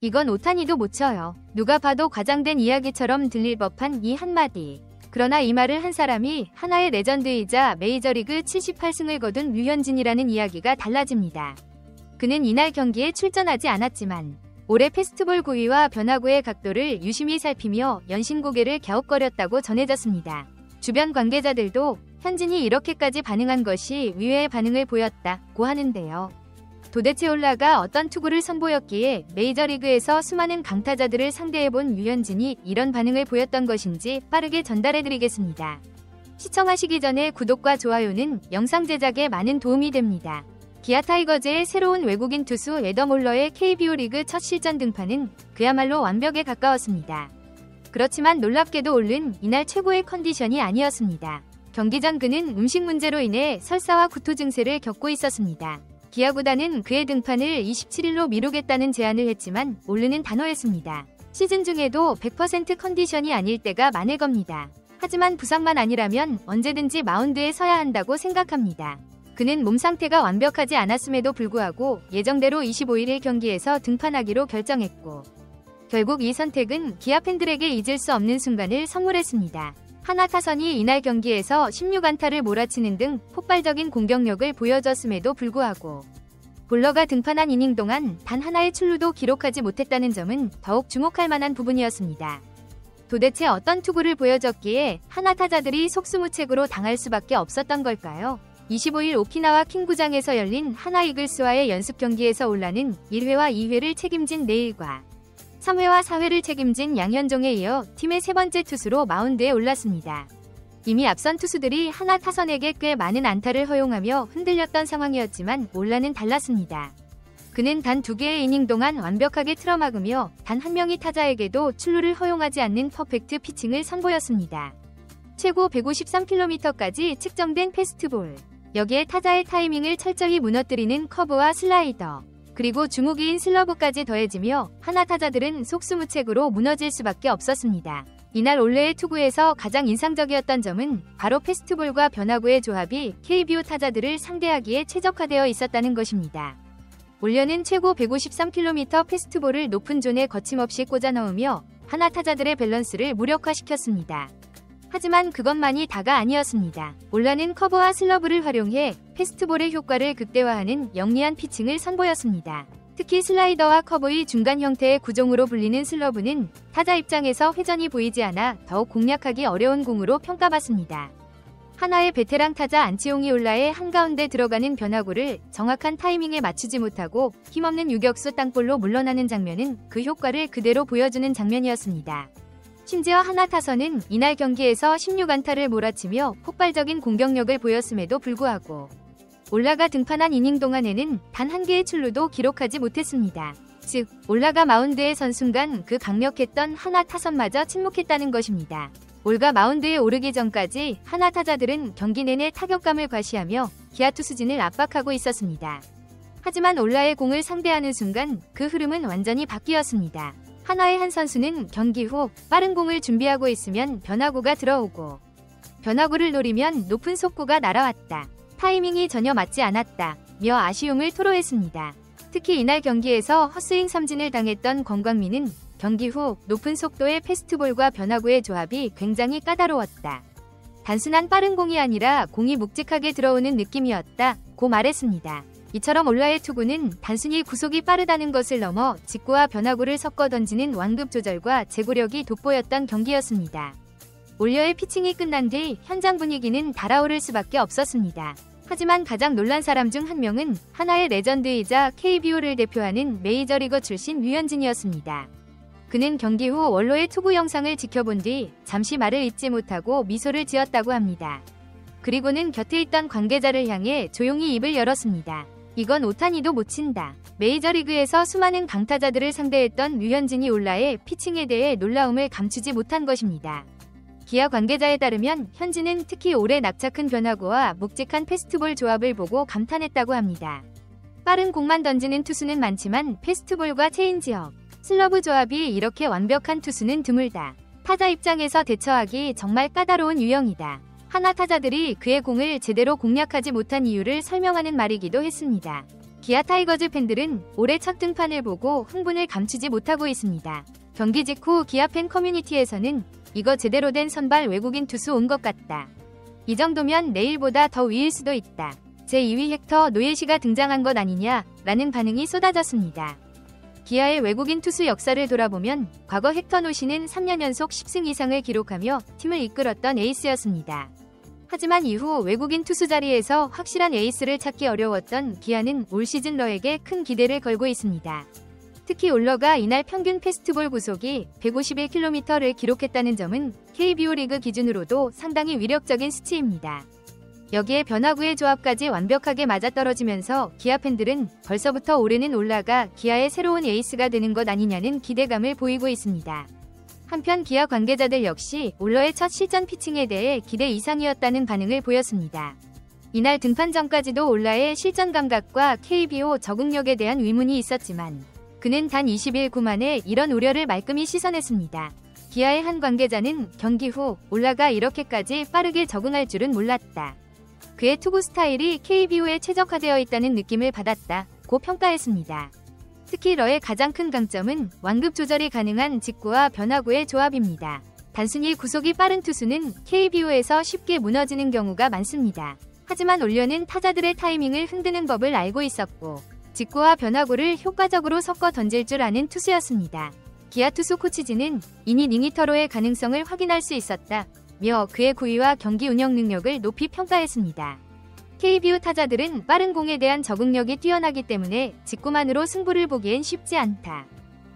이건 오타니도 못 쳐요. 누가 봐도 과장된 이야기처럼 들릴 법한 이 한마디. 그러나 이 말을 한 사람이 하나의 레전드이자 메이저리그 78승을 거둔 류현진이라는 이야기가 달라집니다. 그는 이날 경기에 출전하지 않았지만 올해 패스트볼 구위와 변화구의 각도를 유심히 살피며 연신 고개를 갸웃거렸다고 전해졌습니다. 주변 관계자들도 현진이 이렇게까지 반응한 것이 의외의 반응을 보였다고 하는데요. 도대체 올라가 어떤 투구를 선보였기에 메이저리그에서 수많은 강타자들을 상대해본 류현진이 이런 반응을 보였던 것인지 빠르게 전달해드리겠습니다. 시청하시기 전에 구독과 좋아요는 영상 제작에 많은 도움이 됩니다. 기아 타이거즈의 새로운 외국인 투수 애덤 올러의 KBO 리그 첫 실전 등판은 그야말로 완벽에 가까웠습니다. 그렇지만 놀랍게도 올른 이날 최고의 컨디션이 아니었습니다. 경기 전 그는 음식 문제로 인해 설사와 구토 증세를 겪고 있었습니다. 기아 구단은 그의 등판을 27일로 미루겠다는 제안을 했지만 올르는 단호했습니다. 시즌 중에도 100% 컨디션이 아닐 때가 많을 겁니다. 하지만 부상만 아니라면 언제든지 마운드에 서야 한다고 생각합니다. 그는 몸 상태가 완벽하지 않았음에도 불구하고 예정대로 25일 경기에서 등판하기로 결정했고 결국 이 선택은 기아 팬들에게 잊을 수 없는 순간을 선물했습니다. 하나 타선이 이날 경기에서 16안타를 몰아치는 등 폭발적인 공격력을 보여줬음에도 불구하고 볼러가 등판한 이닝 동안 단 하나의 출루도 기록하지 못했다는 점은 더욱 주목할 만한 부분이었습니다. 도대체 어떤 투구를 보여줬기에 하나 타자들이 속수무책으로 당할 수밖에 없었던 걸까요? 25일 오키나와 킹구장에서 열린 하나 이글스와의 연습 경기에서 올라는 1회와 2회를 책임진 네일과 3회와 4회를 책임진 양현종에 이어 팀의 세 번째 투수로 마운드에 올랐습니다. 이미 앞선 투수들이 하나 타선에게 꽤 많은 안타를 허용하며 흔들렸던 상황이었지만 올라는 달랐습니다. 그는 단 2개의 이닝 동안 완벽하게 틀어막으며 단 한 명의 타자에게도 출루를 허용하지 않는 퍼펙트 피칭을 선보였습니다. 최고 153km까지 측정된 패스트볼, 여기에 타자의 타이밍을 철저히 무너뜨리는 커브와 슬라이더, 그리고 주무기인 슬러브까지 더해지며 하나 타자들은 속수무책으로 무너질 수밖에 없었습니다. 이날 올레의 투구에서 가장 인상적이었던 점은 바로 패스트볼과 변화구의 조합이 KBO 타자들을 상대하기에 최적화되어 있었다는 것입니다. 올려는 최고 153km 패스트볼을 높은 존에 거침없이 꽂아 넣으며 하나 타자들의 밸런스를 무력화시켰습니다. 하지만 그것만이 다가 아니었습니다. 올라는 커브와 슬러브를 활용해 패스트볼의 효과를 극대화하는 영리한 피칭을 선보였습니다. 특히 슬라이더와 커브의 중간 형태의 구종으로 불리는 슬러브는 타자 입장에서 회전이 보이지 않아 더욱 공략하기 어려운 공으로 평가받습니다. 하나의 베테랑 타자 안치홍이 올라의 한가운데 들어가는 변화구를 정확한 타이밍에 맞추지 못하고 힘없는 유격수 땅볼로 물러나는 장면은 그 효과를 그대로 보여주는 장면이었습니다. 심지어 하나 타선은 이날 경기에서 16안타를 몰아치며 폭발적인 공격력을 보였음에도 불구하고 올라가 등판한 이닝 동안에는 단 한 개의 출루도 기록하지 못했습니다. 즉, 올라가 마운드에 선 순간 그 강력했던 하나 타선마저 침묵했다는 것입니다. 올가 마운드에 오르기 전까지 하나 타자들은 경기 내내 타격감을 과시하며 기아 투수진을 압박하고 있었습니다. 하지만 올라의 공을 상대하는 순간 그 흐름은 완전히 바뀌었습니다. 하나의 한 선수는 경기 후 빠른 공을 준비하고 있으면 변화구가 들어오고 변화구를 노리면 높은 속구가 날아왔다. 타이밍이 전혀 맞지 않았다. 며 아쉬움을 토로했습니다. 특히 이날 경기에서 헛스윙 삼진을 당했던 권광민은 경기 후 높은 속도의 패스트볼과 변화구의 조합이 굉장히 까다로웠다. 단순한 빠른 공이 아니라 공이 묵직하게 들어오는 느낌이었다고 말했습니다. 이처럼 올라의 투구는 단순히 구속이 빠르다는 것을 넘어 직구와 변화구를 섞어 던지는 완급 조절과 제구력이 돋보였던 경기였습니다. 올려의 피칭이 끝난 뒤 현장 분위기는 달아오를 수밖에 없었습니다. 하지만 가장 놀란 사람 중 한 명은 하나의 레전드이자 KBO를 대표하는 메이저리거 출신 류현진이었습니다. 그는 경기 후 원로의 투구 영상을 지켜본 뒤 잠시 말을 잇지 못하고 미소를 지었다고 합니다. 그리고는 곁에 있던 관계자를 향해 조용히 입을 열었습니다. 이건 오타니도 못 친다. 메이저리그에서 수많은 강타자들을 상대했던 류현진이 올라의 피칭에 대해 놀라움을 감추지 못한 것입니다. 기아 관계자에 따르면 현진은 특히 올해 낙차 큰 변화구와 묵직한 패스트볼 조합을 보고 감탄했다고 합니다. 빠른 공만 던지는 투수는 많지만 패스트볼과 체인지업, 슬러브 조합이 이렇게 완벽한 투수는 드물다. 타자 입장에서 대처하기 정말 까다로운 유형이다. 하나 타자들이 그의 공을 제대로 공략하지 못한 이유를 설명하는 말이기도 했습니다. 기아 타이거즈 팬들은 올해 첫 등판을 보고 흥분을 감추지 못하고 있습니다. 경기 직후 기아 팬 커뮤니티에서는 이거 제대로 된 선발 외국인 투수 온 것 같다. 이 정도면 내일보다 더 위일 수도 있다. 제2위 헥터 노예시가 등장한 것 아니냐 라는 반응이 쏟아졌습니다. 기아의 외국인 투수 역사를 돌아보면 과거 헥터 노시는 3년 연속 10승 이상을 기록하며 팀을 이끌었던 에이스였습니다. 하지만 이후 외국인 투수 자리에서 확실한 에이스를 찾기 어려웠던 기아는 올 시즌 러에게 큰 기대를 걸고 있습니다. 특히 올러가 이날 평균 패스트볼 구속이 151km를 기록했다는 점은 KBO 리그 기준으로도 상당히 위력적인 수치입니다. 여기에 변화구의 조합까지 완벽하게 맞아떨어지면서 기아 팬들은 벌써부터 올해는 올라가 기아의 새로운 에이스가 되는 것 아니냐는 기대감을 보이고 있습니다. 한편 기아 관계자들 역시 올러의 첫 실전 피칭에 대해 기대 이상이었다는 반응을 보였습니다. 이날 등판 전까지도 올라의 실전 감각과 KBO 적응력에 대한 의문이 있었지만 그는 단 20일 만에 이런 우려를 말끔히 씻어냈습니다. 기아의 한 관계자는 경기 후 올라가 이렇게까지 빠르게 적응할 줄은 몰랐다. 그의 투구 스타일이 KBO에 최적화되어 있다는 느낌을 받았다고 평가했습니다. 특히 러의 가장 큰 강점은 완급 조절이 가능한 직구와 변화구의 조합입니다. 단순히 구속이 빠른 투수는 KBO에서 쉽게 무너지는 경우가 많습니다. 하지만 올려는 타자들의 타이밍을 흔드는 법을 알고 있었고 직구와 변화구를 효과적으로 섞어 던질 줄 아는 투수였습니다. 기아 투수 코치진은 이니 닝히터로의 가능성을 확인할 수 있었다며 그의 구위와 경기 운영 능력을 높이 평가했습니다. KBO 타자들은 빠른 공에 대한 적응력이 뛰어나기 때문에 직구만으로 승부를 보기엔 쉽지 않다.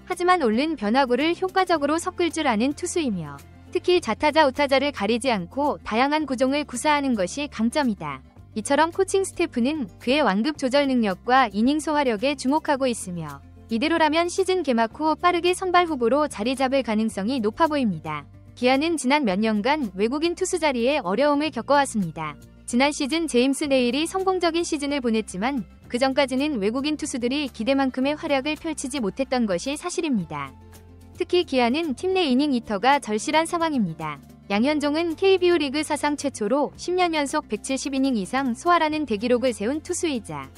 하지만 올른 변화구를 효과적으로 섞을 줄 아는 투수이며 특히 좌타자 우타자를 가리지 않고 다양한 구종을 구사하는 것이 강점이다. 이처럼 코칭 스태프는 그의 완급 조절 능력과 이닝 소화력에 주목하고 있으며 이대로라면 시즌 개막 후 빠르게 선발 후보로 자리 잡을 가능성이 높아 보입니다. 기아는 지난 몇 년간 외국인 투수 자리에 어려움을 겪어왔습니다. 지난 시즌 제임스 네일이 성공적인 시즌을 보냈지만 그 전까지는 외국인 투수들이 기대만큼의 활약을 펼치지 못했던 것이 사실입니다. 특히 기아는 팀 내 이닝 히터가 절실한 상황입니다. 양현종은 KBO 리그 사상 최초로 10년 연속 170이닝 이상 소화라는 대기록을 세운 투수이자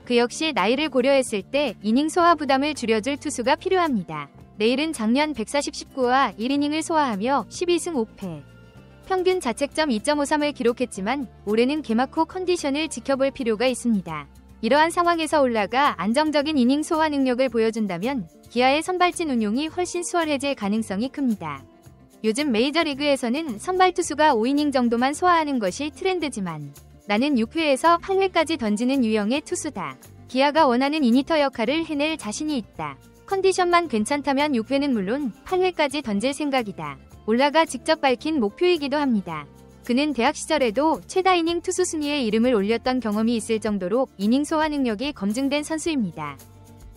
그 역시 나이를 고려했을 때 이닝 소화 부담을 줄여줄 투수가 필요합니다. 네일은 작년 140-19와 1이닝을 소화하며 12승 5패. 평균 자책점 2.53을 기록했지만 올해는 개막 후 컨디션을 지켜볼 필요가 있습니다. 이러한 상황에서 올라가 안정적인 이닝 소화 능력을 보여준다면 기아의 선발진 운용이 훨씬 수월해질 가능성이 큽니다. 요즘 메이저리그에서는 선발 투수가 5이닝 정도만 소화하는 것이 트렌드지만 나는 6회에서 8회까지 던지는 유형의 투수다. 기아가 원하는 이니터 역할을 해낼 자신이 있다. 컨디션만 괜찮다면 6회는 물론 8회까지 던질 생각이다. 올라가 직접 밝힌 목표이기도 합니다. 그는 대학 시절에도 최다 이닝 투수 순위에 이름을 올렸던 경험이 있을 정도로 이닝 소화 능력이 검증된 선수입니다.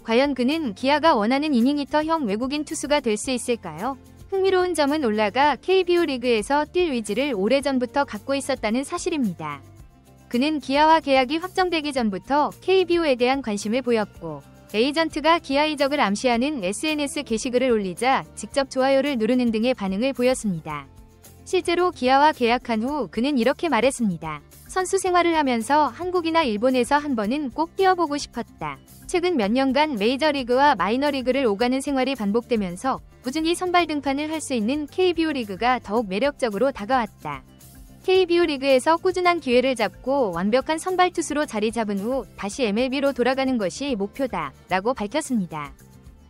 과연 그는 기아가 원하는 이닝 히터형 외국인 투수가 될 수 있을까요? 흥미로운 점은 올라가 KBO 리그에서 뛸 의지를 오래전부터 갖고 있었다는 사실입니다. 그는 기아와 계약이 확정되기 전부터 KBO에 대한 관심을 보였고 에이전트가 기아 이적을 암시하는 SNS 게시글을 올리자 직접 좋아요를 누르는 등의 반응을 보였습니다. 실제로 기아와 계약한 후 그는 이렇게 말했습니다. 선수 생활을 하면서 한국이나 일본에서 한 번은 꼭 뛰어보고 싶었다. 최근 몇 년간 메이저리그와 마이너리그를 오가는 생활이 반복되면서 꾸준히 선발 등판을 할 수 있는 KBO 리그가 더욱 매력적으로 다가왔다. KBO 리그에서 꾸준한 기회를 잡고 완벽한 선발 투수로 자리 잡은 후 다시 MLB로 돌아가는 것이 목표다 라고 밝혔습니다.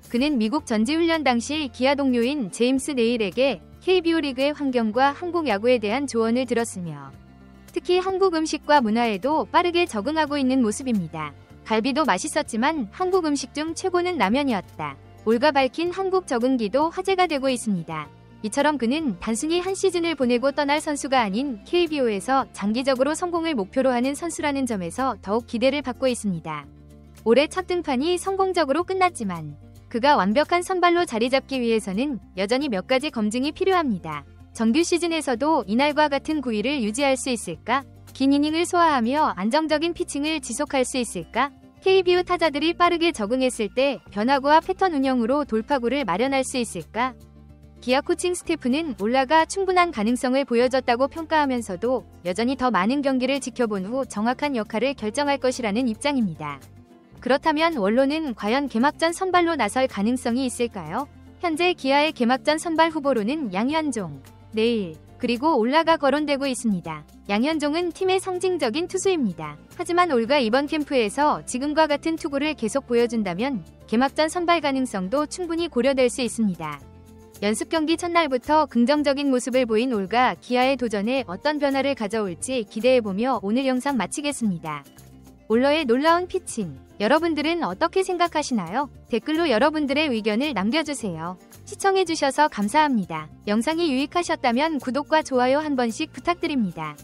그는 미국 전지훈련 당시 기아 동료인 제임스 네일에게 KBO 리그의 환경과 한국 야구에 대한 조언을 들었으며 특히 한국 음식과 문화에도 빠르게 적응하고 있는 모습입니다. 갈비도 맛있었지만 한국 음식 중 최고는 라면이었다. 올가 밝힌 한국 적응기도 화제가 되고 있습니다. 이처럼 그는 단순히 한 시즌을 보내고 떠날 선수가 아닌 KBO에서 장기적으로 성공을 목표로 하는 선수라는 점에서 더욱 기대를 받고 있습니다. 올해 첫 등판이 성공적으로 끝났지만 그가 완벽한 선발로 자리 잡기 위해서는 여전히 몇 가지 검증이 필요합니다. 정규 시즌에서도 이날과 같은 구위를 유지할 수 있을까? 긴 이닝을 소화하며 안정적인 피칭을 지속할 수 있을까? KBO 타자들이 빠르게 적응했을 때 변화구와 패턴 운영으로 돌파구를 마련할 수 있을까? 기아 코칭 스태프는 올라가 충분한 가능성을 보여줬다고 평가하면서도 여전히 더 많은 경기를 지켜본 후 정확한 역할을 결정할 것이라는 입장입니다. 그렇다면 원로는 과연 개막전 선발로 나설 가능성이 있을까요? 현재 기아의 개막전 선발 후보로는 양현종, 내일, 그리고 올라가 거론되고 있습니다. 양현종은 팀의 상징적인 투수입니다. 하지만 올가 이번 캠프에서 지금과 같은 투구를 계속 보여준다면 개막전 선발 가능성도 충분히 고려될 수 있습니다. 연습 경기 첫날부터 긍정적인 모습을 보인 올가 기아의 도전에 어떤 변화를 가져올지 기대해보며 오늘 영상 마치겠습니다. 올러의 놀라운 피칭, 여러분들은 어떻게 생각하시나요? 댓글로 여러분들의 의견을 남겨주세요. 시청해주셔서 감사합니다. 영상이 유익하셨다면 구독과 좋아요 한 번씩 부탁드립니다.